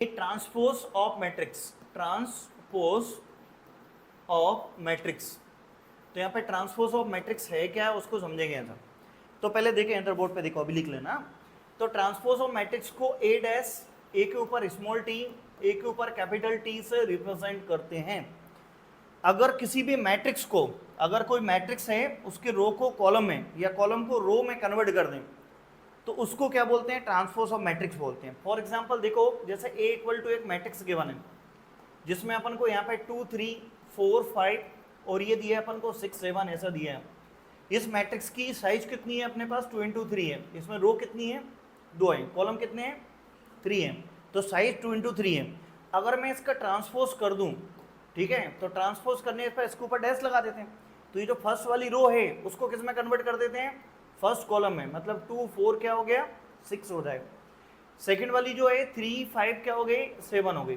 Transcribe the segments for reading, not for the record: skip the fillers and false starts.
Transpose of matrix, transpose of matrix. तो यहाँ पे ट्रांसपोज ऑफ मैट्रिक्स है क्या, उसको समझेंगे ऐसा। तो पहले देखें इंटर बोर्ड पे, देखो अभी लिख लेना। तो ट्रांसपोज ऑफ मैट्रिक्स को ए डैश, ए के ऊपर स्मॉल टी, ए के ऊपर कैपिटल टी से रिप्रेजेंट करते हैं। अगर किसी भी मैट्रिक्स को, अगर कोई मैट्रिक्स है उसके रो को कॉलम में या कॉलम को रो में कन्वर्ट कर दें तो उसको क्या बोलते हैं, ट्रांसपोज ऑफ मैट्रिक्स बोलते हैं। फॉर एग्जांपल देखो, जैसे ए इक्वल टू एक मैट्रिक्स गिवन है जिसमें अपन को यहाँ पे 2 3 4 5 और ये दिया है अपन को 6 7 ऐसा दिया है। इस मैट्रिक्स की साइज कितनी है अपने पास, 2 इंटू 3 है। इसमें रो कितनी है, 2 है, कॉलम कितने हैं, 3 है, तो साइज 2 इंटू 3 है। अगर मैं इसका ट्रांसपोज कर दूं, ठीक है, तो ट्रांसपोज करने पर इसके ऊपर डैश लगा देते हैं, तो ये जो फर्स्ट वाली रो है उसको किस में कन्वर्ट कर देते हैं, फर्स्ट कॉलम में, मतलब 2 4 क्या हो गया, 6 हो जाएगा। सेकंड वाली जो है 3 5 क्या हो गई, 7 हो गई,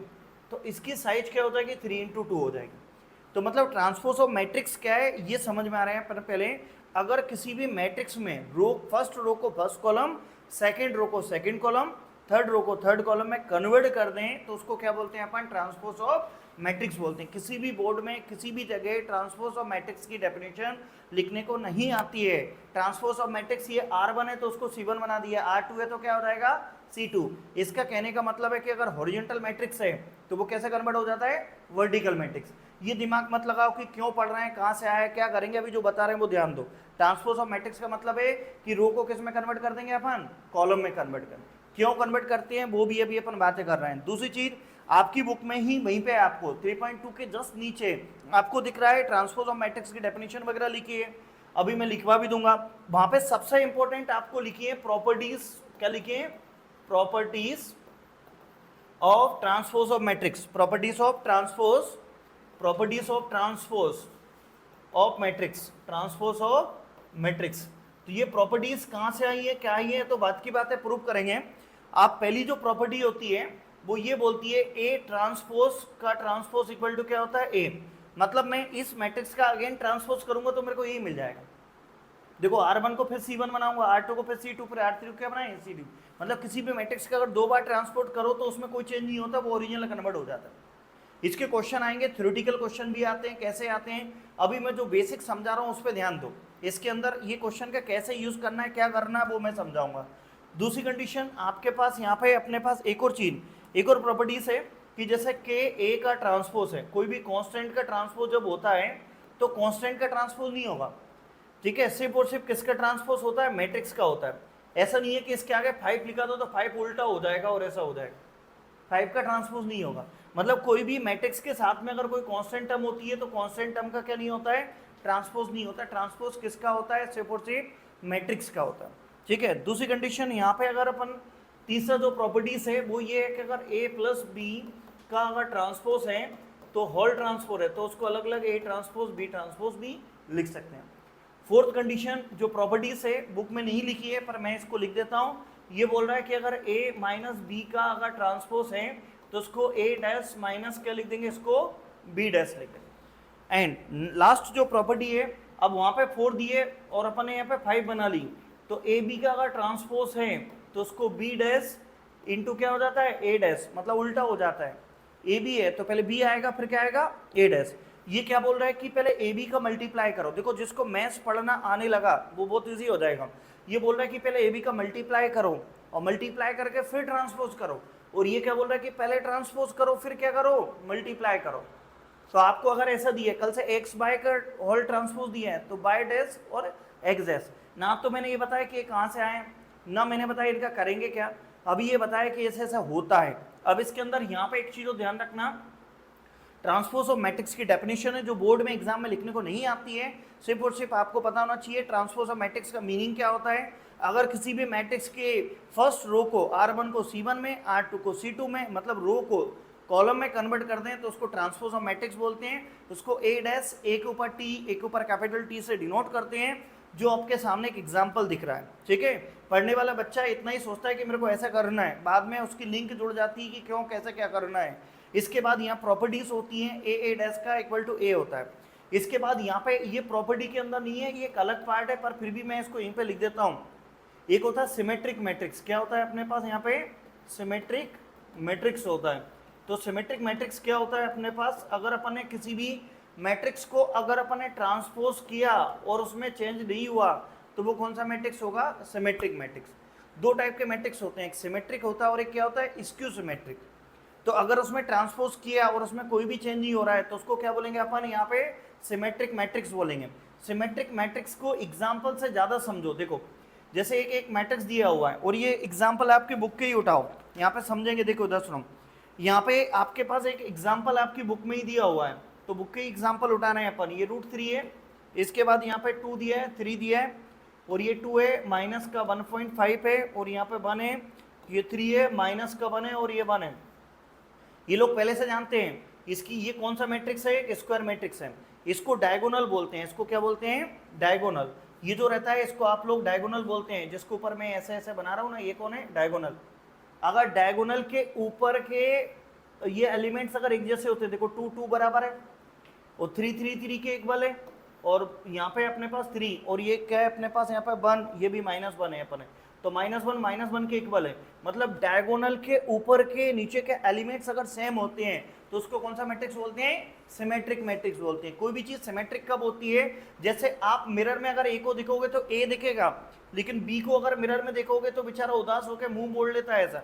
तो इसकी साइज क्या हो जाएगी, 3 इंटू 2 हो जाएगी। तो मतलब ट्रांसपोज ऑफ मैट्रिक्स क्या है ये समझ में आ रहा है। पर पहले अगर किसी भी मैट्रिक्स में रो, फर्स्ट रो को फर्स्ट कॉलम, सेकंड रो को सेकंड कॉलम, थर्ड रो को थर्ड कॉलम में कन्वर्ट कर दें तो उसको क्या बोलते हैं अपन, ट्रांसपोज ऑफ मैट्रिक्स बोलते हैं। किसी भी बोर्ड में किसी भी जगह ट्रांसपोज ऑफ मैट्रिक्स की डेफिनेशन लिखने को नहीं आती है। ट्रांसपोज ऑफ मैट्रिक्स ये R1 है तो उसको C1 बना दिया, R2 है तो क्या हो जाएगा, C2। इसका कहने का मतलब है कि अगर हॉरिजॉन्टल मैट्रिक्स है तो वो कैसे कन्वर्ट हो जाता है, वर्टिकल मैट्रिक्स। ये दिमाग मत लगाओ कि क्यों पढ़ रहे हैं, कहाँ से आया है, क्या करेंगे, अभी जो बता रहे हैं वो ध्यान दो। ट्रांसपोज ऑफ मैट्रिक्स का मतलब है कि रो को किस में कन्वर्ट कर देंगे अपन, कॉलम में कन्वर्ट कर। क्यों कन्वर्ट करते हैं वो भी अभी अपन बातें कर रहे हैं। दूसरी चीज, आपकी बुक में ही वहीं पे आपको 3.2 के जस्ट नीचे आपको दिख रहा है ट्रांसपोज ऑफ मैट्रिक्स की डेफिनेशन वगैरह लिखी है, अभी मैं लिखवा भी दूंगा। वहां पे सबसे इंपॉर्टेंट आपको लिखी है प्रॉपर्टीज, क्या लिखी है, properties of transpose of matrix, properties of transpose, properties of transpose of matrix, transpose of matrix. तो ये प्रॉपर्टीज कहां से आई है, क्या आई है, तो बात की बात है, प्रूव करेंगे। आप पहली जो प्रॉपर्टी होती है वो ये बोलती है ए ट्रांसपोज का ट्रांसपोज इक्वल टू क्या होता है, ए। मतलब मैं इस मैट्रिक्स का अगेन ट्रांसपोज करूंगा तो मेरे को यही मिल जाएगा। देखो R1 को फिर C1 बनाऊंगा, R2 को फिर C2, फिर R3 को क्या बनाए, C2। मतलब किसी भी मैट्रिक्स का अगर 2 बार ट्रांसपोर्ट करो तो उसमें कोई चेंज नहीं होता, वो ओरिजिनल कन्वर्ट हो जाता है। इसके क्वेश्चन आएंगे, थ्योरेटिकल क्वेश्चन भी आते हैं, कैसे आते हैं, अभी मैं जो बेसिक समझा रहा हूँ उस पर ध्यान दो। इसके अंदर ये क्वेश्चन का कैसे यूज करना है, क्या करना है, वो मैं समझाऊंगा। दूसरी कंडीशन आपके पास यहाँ पे अपने पास एक और चीज, एक और प्रॉपर्टीज है कि जैसे के ए का ट्रांसपोज है, कोई भी कांस्टेंट का ट्रांसपोज जब होता है तो कांस्टेंट का ट्रांसपोज नहीं होगा, ठीक है, सिर्फ और सिर्फ किसका ट्रांसपोज होता है, मैट्रिक्स का होता है। ऐसा नहीं है कि इसके आगे 5 लिखा दो तो 5 उल्टा हो जाएगा और ऐसा हो जाएगा, 5 का ट्रांसपोज नहीं होगा। मतलब कोई भी मैट्रिक्स के साथ में अगर कोई कांस्टेंट टर्म होती है तो कांस्टेंट टर्म का क्या नहीं होता है, ट्रांसपोज नहीं होता। ट्रांसपोज किसका होता है, सिर्फ और सिर्फ मैट्रिक्स का होता है, ठीक है। दूसरी कंडीशन यहाँ पे अगर अपन, तीसरा जो प्रॉपर्टीज है वो ये है कि अगर a प्लस बी का अगर ट्रांसपोज है तो होल ट्रांसपोज है तो उसको अलग अलग a ट्रांसपोज बी लिख सकते हैं। फोर्थ कंडीशन जो प्रॉपर्टीज है बुक में नहीं लिखी है पर मैं इसको लिख देता हूँ, ये बोल रहा है कि अगर a माइनस बी का अगर ट्रांसपोज है तो उसको a डैश माइनस क्या लिख देंगे, इसको b डैश लिख देंगे। एंड लास्ट जो प्रॉपर्टी है, अब वहाँ पे 4 दिए और अपन ने यहाँ पे 5 बना ली, तो ए बी का अगर ट्रांसपोज है तो उसको बी डैश इंटू क्या हो जाता है, ए डैश, मतलब उल्टा हो जाता है। ए बी है तो पहले बी आएगा फिर क्या आएगा, ए डैश। ये क्या बोल रहा है कि पहले ए बी का मल्टीप्लाई करो। देखो जिसको मैथ्स पढ़ना आने लगा वो बहुत ईजी हो जाएगा। ये बोल रहा है कि पहले ए बी का मल्टीप्लाई करो और मल्टीप्लाई करके फिर ट्रांसपोज करो, और ये क्या बोल रहा है कि पहले ट्रांसपोज करो फिर क्या करो, मल्टीप्लाई करो। तो आपको अगर ऐसा दिया कल से एक्स बाय का होल ट्रांसपोज दिया है तो बाय डैश और एक्स डैश ना, तो मैंने ये बताया कि ये कहाँ से आए ना, मैंने बताया इनका करेंगे क्या, अभी ये बताया कि ऐसे ऐसा होता है। अब इसके अंदर यहाँ पे एक चीज को ध्यान रखना, ट्रांसपोज ऑफ मैट्रिक्स की डेफिनेशन है जो बोर्ड में एग्जाम में लिखने को नहीं आती है, सिर्फ और सिर्फ आपको पता होना चाहिए ट्रांसपोज ऑफ मैट्रिक्स का मीनिंग क्या होता है। अगर किसी भी मैट्रिक्स के फर्स्ट रो को R1 को C1 में, R2 को C2 में, मतलब रो को कॉलम में कन्वर्ट कर दें तो उसको ट्रांसपोज ऑफ मैट्रिक्स बोलते हैं। उसको ए डैश, ए के ऊपर टी, ए के ऊपर कैपिटल टी से डिनोट करते हैं, जो आपके सामने एक एग्जाम्पल दिख रहा है, ठीक है। पढ़ने वाला बच्चा इतना ही सोचता है कि मेरे को ऐसा करना है, बाद में उसकी लिंक जुड़ जाती है कि क्यों कैसे क्या करना है। इसके बाद यहाँ प्रॉपर्टीज होती हैं, ए डैश का इक्वल टू ए होता है। इसके बाद यहाँ पे ये प्रॉपर्टी के अंदर नहीं है, ये एक अलग पार्ट है, पर फिर भी मैं इसको यहीं पे लिख देता हूँ। एक होता है सिमेट्रिक मैट्रिक्स, क्या होता है अपने पास यहाँ पे, सिमेट्रिक मैट्रिक्स होता है। तो सिमेट्रिक मैट्रिक्स क्या होता है अपने पास, अगर अपन ने किसी भी मैट्रिक्स को अगर अपन ने ट्रांसपोज किया और उसमें चेंज नहीं हुआ तो वो कौन सा मैट्रिक्स होगा, सिमेट्रिक मैट्रिक्स। दो टाइप के मैट्रिक्स होते हैं, एक सिमेट्रिक होता है और एक क्या होता है, स्क्यू सिमेट्रिक। तो अगर उसमें ट्रांसपोज किया और उसमें कोई भी चेंज नहीं हो रहा है तो उसको क्या बोलेंगे अपन, यहाँ पे सिमेट्रिक मैट्रिक्स बोलेंगे। सिमेट्रिक मैट्रिक्स को एग्जाम्पल से ज्यादा समझो। देखो जैसे एक मैट्रिक्स दिया हुआ है और ये एग्जाम्पल आपकी बुक के ही उठाओ, यहाँ पे समझेंगे। देखो उधर सुनो, यहाँ पे आपके पास एक एग्जाम्पल आपकी बुक में ही दिया हुआ है, तो बुक के एग्जाम्पल उठाना है अपन। ये √3 है, इसके बाद यहाँ पे 2 दिया है, 3 दिया है, और ये 2 है, माइनस का 1.5 है, और यहाँ पे 1 है, ये 3 है, माइनस का 1 है, और ये 1 है। ये लोग पहले से जानते हैं इसकी, ये कौन सा मैट्रिक्स है, एक स्क्वायर मैट्रिक्स है। इसको डायगोनल बोलते हैं, इसको क्या बोलते हैं, डायगोनल। ये जो रहता है इसको आप लोग डायगोनल बोलते हैं, जिसके ऊपर मैं ऐसे ऐसे बना रहा हूँ ना, ये कौन है, डायगोनल। अगर डायगोनल के ऊपर के ये एलिमेंट्स अगर एक जैसे होते हैं, देखो 2 2 बराबर है, और 3 3 3 के इक्वल है, और यहाँ पे अपने पास 3, और ये क्या है अपने पास यहाँ पे 1, ये भी -1 है अपने, तो -1 के इक्वल है। मतलब डायगोनल के ऊपर के नीचे के एलिमेंट्स अगर सेम होते हैं तो उसको कौन सा मैट्रिक्स बोलते हैं, सिमेट्रिक मैट्रिक्स बोलते हैं। कोई भी चीज सिमेट्रिक कब होती है, जैसे आप मिरर में अगर ए को दिखोगे तो ए दिखेगा, लेकिन बी को अगर मिरर में देखोगे तो बेचारा उदास होकर मुंह मोड़ लेता है ऐसा,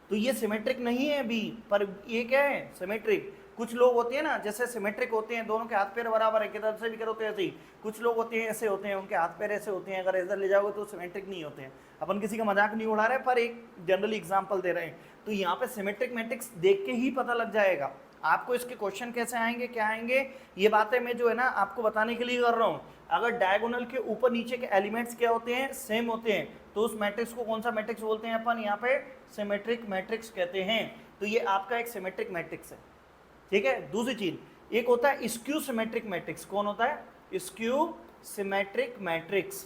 तो ये सिमेट्रिक नहीं है बी, पर ये क्या है, सिमेट्रिक। कुछ लोग होते हैं ना जैसे सिमेट्रिक होते हैं, दोनों के हाथ पैर बराबर है, किधर से भी करो तो ऐसे ही। कुछ लोग होते हैं ऐसे होते हैं, उनके हाथ पैर ऐसे होते हैं, अगर इधर ले जाओगे तो सिमेट्रिक नहीं होते हैं। अपन किसी का मजाक नहीं उड़ा रहे, पर एक जनरली एग्जांपल दे रहे हैं। तो यहाँ पे सिमेट्रिक मैट्रिक्स देख के ही पता लग जाएगा आपको इसके क्वेश्चन कैसे आएंगे, क्या आएंगे। ये बातें मैं जो है ना आपको बताने के लिए कर रहा हूँ। अगर डायगोनल के ऊपर नीचे के एलिमेंट्स क्या होते हैं, सेम होते हैं, तो उस मैट्रिक्स को कौन सा मैट्रिक्स बोलते हैं अपन, यहाँ पे सिमेट्रिक मैट्रिक्स कहते हैं। तो ये आपका एक सिमेट्रिक मैट्रिक्स है, ठीक है। दूसरी चीज, एक होता है स्क्यू सिमेट्रिक मैट्रिक्स। कौन होता है, स्क्यू सिमेट्रिक मैट्रिक्स,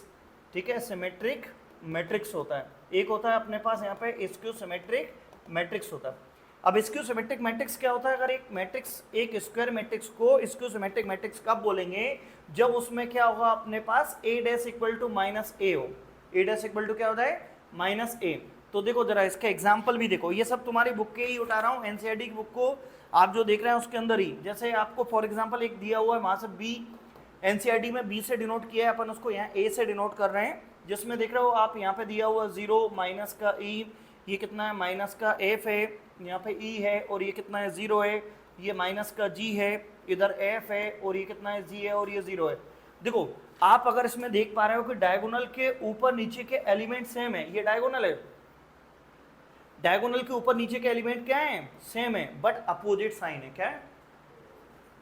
ठीक है, सिमेट्रिक मैट्रिक्स होता है। एक होता है अपने पास यहाँ पे स्क्यू सिमेट्रिक मैट्रिक्स होता है। अब स्क्यू सिमेट्रिक मैट्रिक्स क्या होता है, अगर एक मैट्रिक्स, एक स्क्वायर मैट्रिक्स को स्क्यू सिमेट्रिक मैट्रिक्स कब बोलेंगे, जब उसमें क्या होगा अपने पास a dash equal to -a हो। a डैश इक्वल टू क्या होता है, -a। तो देखो जरा इसका एग्जाम्पल भी देखो, ये सब तुम्हारी बुक के ही उठा रहा हूँ, एनसीईआरटी की बुक को आप जो देख रहे हैं उसके अंदर ही। जैसे आपको फॉर एग्जाम्पल एक दिया हुआ है वहाँ से बी, एनसीईआरटी में बी से डिनोट किया है, अपन उसको यहाँ ए से डिनोट कर रहे हैं। जिसमें देख रहे हो आप यहाँ पे दिया हुआ 0 माइनस का ई, ये कितना है, माइनस का एफ है, यहाँ पे ई है, और ये कितना है, 0 है, ये माइनस का जी है, इधर एफ है, और ये कितना है, जी है, और ये 0 है। देखो आप अगर इसमें देख पा रहे हो कि डायगोनल के ऊपर नीचे के एलिमेंट सेम है, ये डायगोनल है, डायगोनल के ऊपर नीचे के एलिमेंट क्या है, सेम है, बट अपोजिट साइन है। क्या है,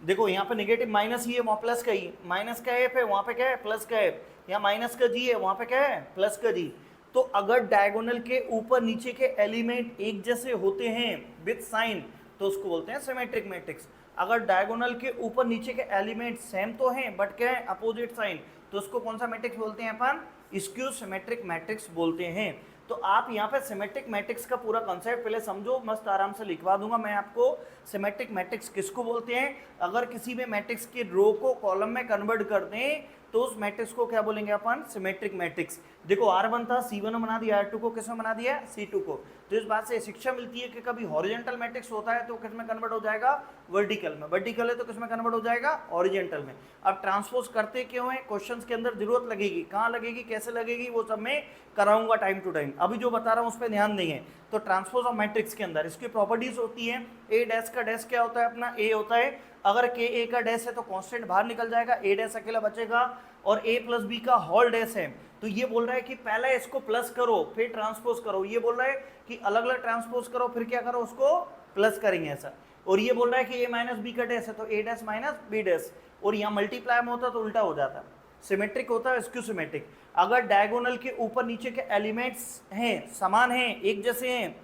देखो यहाँ पे नेगेटिव माइनस ही है, वहाँ प्लस का ही, माइनस का एफ है, वहाँ पे क्या है, प्लस का एफ, यहाँ माइनस का जी है, वहाँ पे क्या है, प्लस का जी। तो अगर डायगोनल के ऊपर नीचे के एलिमेंट एक जैसे होते हैं विद साइन तो उसको बोलते हैं सिमेट्रिक मैट्रिक्स। अगर डायगोनल के ऊपर नीचे के एलिमेंट सेम तो हैं बट क्या है, अपोजिट साइन, तो उसको कौन सा मैट्रिक्स बोलते हैं अपन, स्क्यू सिमेट्रिक मैट्रिक्स बोलते हैं। तो आप यहाँ पे सिमेट्रिक मैट्रिक्स का पूरा कॉन्सेप्ट पहले समझो, मस्त आराम से लिखवा दूंगा मैं आपको। सिमेट्रिक मैट्रिक्स किसको बोलते हैं, अगर किसी भी मैट्रिक्स की रो को कॉलम में कन्वर्ट कर दें तो उस मैट्रिक्स को क्या बोलेंगे अपन, सिमेट्रिक मैट्रिक्स। देखो R1 था, C1 बना दिया, R2 को किसमें बना दिया, C2 को। तो इस बात से शिक्षा मिलती है कि कभी हॉरिजेंटल मैट्रिक्स होता है तो किसमें कन्वर्ट हो जाएगा, वर्टिकल में, वर्टिकल है तो किसमें कन्वर्ट हो जाएगा, हॉरिजेंटल में। अब ट्रांसपोज करते क्यों है, क्वेश्चंस के अंदर जरूरत लगेगी, कहाँ लगेगी, कैसे लगेगी, वो सब मैं कराऊंगा टाइम टू टाइम। अभी जो बता रहा हूँ उस पर ध्यान देंगे। तो ट्रांसपोज ऑफ मैट्रिक्स के अंदर इसकी प्रॉपर्टीज होती है, ए डैश का डैश क्या होता है अपना, ए होता है, अगर के ए का डैश है तो कांस्टेंट बाहर निकल जाएगा, ए डैश अकेला बचेगा, और ए प्लस बी का होल डैश है। तो ये बोल रहा है कि पहले इसको प्लस करो फिर ट्रांसपोज करो, ये बोल रहा है कि अलग अलग ट्रांसपोज करो फिर क्या करो, उसको प्लस करेंगे ऐसा। और ये बोल रहा है कि ए माइनस बी का डैश है तो ए डैश माइनस बी डैश, और यहाँ मल्टीप्लाई में होता तो उल्टा हो जाता। सिमेट्रिक होता है स्क्यू सिमेट्रिक। अगर डायगोनल के ऊपर नीचे के एलिमेंट्स हैं, समान हैं, एक जैसे हैं,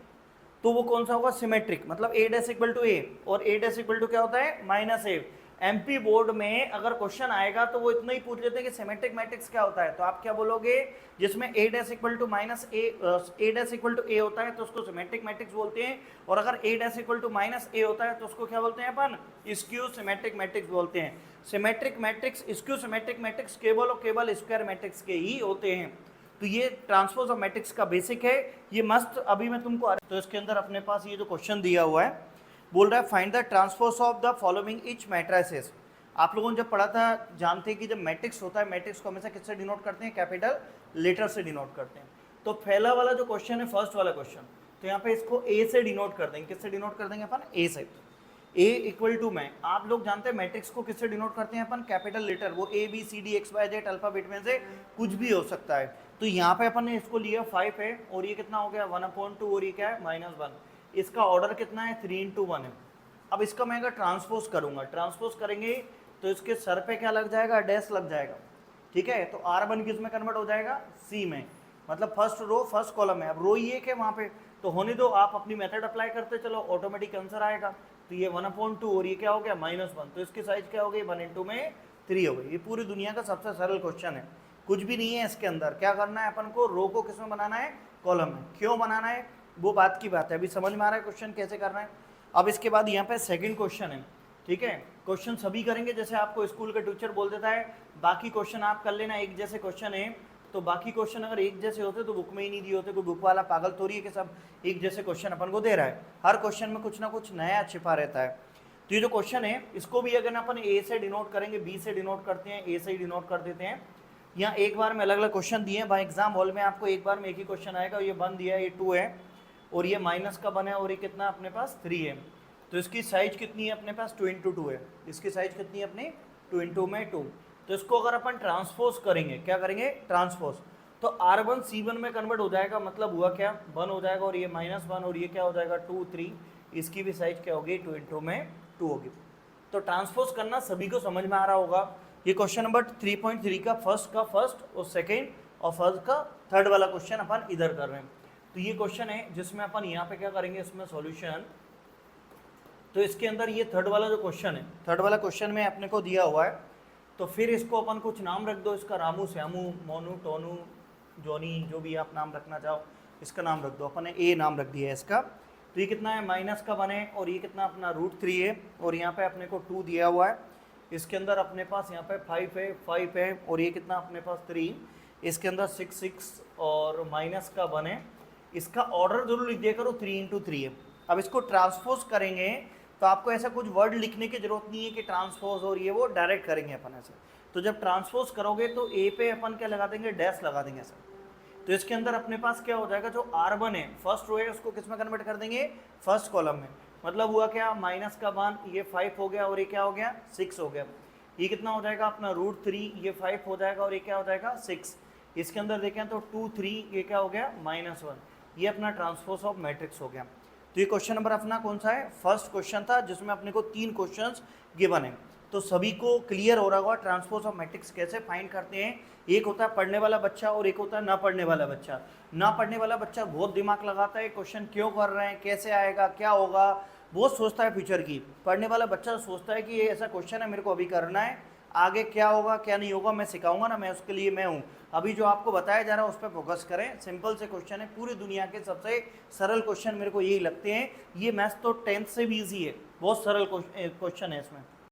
तो वो कौन सा होगा, सिमेट्रिक। मतलब ए डैश इक्वल टू ए, और ए डैश इक्वल टू क्या होता है, माइनस ए। एमपी बोर्ड में अगर क्वेश्चन आएगा तो वो इतना ही पूछ लेते हैं कि सिमेट्रिक मैट्रिक्स क्या होता है, तो आप क्या बोलोगे, जिसमें A dash equal to minus A dash equal to A होता है तो उसको सिमेट्रिक मैट्रिक्स बोलते हैं, और अगर ए डैश इक्वल टू माइनस ए होता है तो उसको क्या बोलते हैं अपन, स्क्यू सिमेट्रिक मैट्रिक्स बोलते हैं। Symmetric matrix, skew symmetric matrix केवल और केवल स्क्वायर मैट्रिक्स के ही होते हैं। तो ये ट्रांसपोज ऑफ मैट्रिक्स का बेसिक है, ये मस्त अभी मैं तुमको। तो इसके अंदर अपने पास ये जो क्वेश्चन दिया हुआ है, बोल रहा है find the transpose of the following etch matrices. आप लोगों ने जब पढ़ा था जानते हैं कि जब मैट्रिक्स होता है, मैट्रिक्स को हमेशा किससे डिनोट करते हैं, कैपिटल लेटर से डिनोट करते हैं। तो पहला वाला जो क्वेश्चन है, फर्स्ट वाला क्वेश्चन, तो यहाँ पे इसको ए से डिनोट कर देंगे। किससे डिनोट कर देंगे अपन, ए से। ए इक्वल टू में आप लोग जानते हैं मैट्रिक्स को किससे डिनोट करते हैं अपन, कैपिटल लेटर, वो A B C D X Y Z alphabet में से कुछ भी हो सकता है। तो यहाँ पे अपन ने इसको लिया 5 है, और ये कितना हो गया 1/2, और ये क्या है -1। इसका ऑर्डर कितना है 3/1 है। अब इसका मैं अगर ट्रांसपोज करूंगा, ट्रांसपोज करेंगे तो इसके सर पे क्या लग जाएगा, डैश लग जाएगा, ठीक है। तो R1 किस में कन्वर्ट हो जाएगा, C में, मतलब फर्स्ट रो फर्स्ट कॉलम है। अब रो ये है वहाँ पे, तो होने दो, आप अपनी मेथड अप्लाई करते चलो, ऑटोमेटिक आंसर आएगा। तो ये 1/2 और ये क्या हो गया -1, तो इसकी साइज क्या हो गई 1 में 3 हो गई। ये पूरी दुनिया का सबसे सरल क्वेश्चन है, कुछ भी नहीं है इसके अंदर। क्या करना है अपन को, रो को किस में बनाना है, कॉलम में। क्यों बनाना है वो बात की बात है, अभी समझ में आ रहा है क्वेश्चन कैसे करना है। अब इसके बाद यहाँ पे सेकंड क्वेश्चन है, ठीक है। क्वेश्चन सभी करेंगे जैसे आपको स्कूल का टीचर बोल देता है, बाकी क्वेश्चन आप कर लेना एक जैसे क्वेश्चन है। तो बाकी क्वेश्चन अगर एक जैसे होते तो बुक में ही नहीं दिए होते, कोई बुक वाला पागल थोड़ी है कि सब एक जैसे क्वेश्चन अपन को दे रहा है। हर क्वेश्चन में कुछ ना कुछ नया छिपा रहता है। तो ये जो क्वेश्चन है इसको भी अगर अपन ए से डिनोट करेंगे, बी से डिनोट करते हैं, ए से ही डिनोट कर देते हैं। यहाँ एक बार में अलग अलग क्वेश्चन दिए हैं भाई, एग्जाम हॉल में आपको एक बार में एक ही क्वेश्चन आएगा। ये 1 दिया है, ये 2 है, और ये माइनस का 1 है, और ये कितना अपने पास 3 है। तो इसकी साइज कितनी है अपने पास 2 × 2 है। इसकी साइज कितनी है अपनी 2 × में 2। तो इसको अगर अपन ट्रांसपोज करेंगे, क्या करेंगे ट्रांसपोज, तो R1 C1 में कन्वर्ट हो जाएगा, मतलब हुआ क्या 1 हो जाएगा, और ये -1, और ये क्या हो जाएगा 2 3। इसकी भी साइज क्या होगी 2 × में 2 होगी। तो ट्रांसपोज करना सभी को समझ में आ रहा होगा। ये क्वेश्चन नंबर 3.3 का फर्स्ट और सेकेंड और फर्स्ट का थर्ड वाला क्वेश्चन अपन इधर कर रहे हैं। तो ये क्वेश्चन है जिसमें अपन यहाँ पे क्या करेंगे, इसमें सॉल्यूशन। तो इसके अंदर ये थर्ड वाला जो क्वेश्चन है, थर्ड वाला क्वेश्चन में अपने को दिया हुआ है, तो फिर इसको अपन कुछ नाम रख दो, इसका रामू, श्यामू, मोनू, टोनू, जॉनी, जो भी आप नाम रखना चाहो इसका नाम रख दो। अपन ने ए नाम रख दिया है इसका। तो ये कितना है -1 है, और ये कितना अपना √3 है, और यहाँ पे अपने को 2 दिया हुआ है। इसके अंदर अपने पास यहाँ पे 5 है, और ये कितना अपने पास 3। इसके अंदर 6 और -1 है। इसका ऑर्डर जरूर लिख दिया करो, 3 × 3 है। अब इसको ट्रांसपोज करेंगे तो आपको ऐसा कुछ वर्ड लिखने की जरूरत नहीं है कि ट्रांसपोज और ये वो, डायरेक्ट करेंगे अपन ऐसे। तो जब ट्रांसपोज करोगे तो ए पे अपन क्या लगा देंगे, डैश लगा देंगे ऐसा। तो इसके अंदर अपने पास क्या हो जाएगा, जो R1 है फर्स्ट रो है उसको किस में कन्वर्ट कर देंगे, फर्स्ट कॉलम में। मतलब हुआ क्या -1, ये 5 हो गया, और ये क्या हो गया 6 हो गया। ये कितना हो जाएगा अपना √3, ये 5 हो जाएगा, और ये क्या हो जाएगा 6। इसके अंदर देखें तो 2 3, ये क्या हो गया -1। ये अपना ट्रांसपोज ऑफ मैट्रिक्स हो गया। तो ये क्वेश्चन नंबर अपना कौन सा है, फर्स्ट क्वेश्चन था, जिसमें अपने को 3 क्वेश्चंस गिवन है। तो सभी को क्लियर हो रहा होगा ट्रांसपोज ऑफ मैट्रिक्स कैसे फाइंड करते हैं। एक होता है पढ़ने वाला बच्चा और एक होता है ना पढ़ने वाला बच्चा। ना पढ़ने वाला बच्चा बहुत दिमाग लगाता है, क्वेश्चन क्यों कर रहे हैं, कैसे आएगा, क्या होगा, बहुत सोचता है फ्यूचर की। पढ़ने वाला बच्चा सोचता है कि ये ऐसा क्वेश्चन है, मेरे को अभी करना है, आगे क्या होगा क्या नहीं होगा मैं सिखाऊंगा ना, मैं उसके लिए मैं हूँ। अभी जो आपको बताया जा रहा है उस पर फोकस करें। सिंपल से क्वेश्चन है, पूरी दुनिया के सबसे सरल क्वेश्चन मेरे को यही लगते हैं। ये मैथ्स तो 10th से भी ईजी है, बहुत सरल क्वेश्चन है इसमें।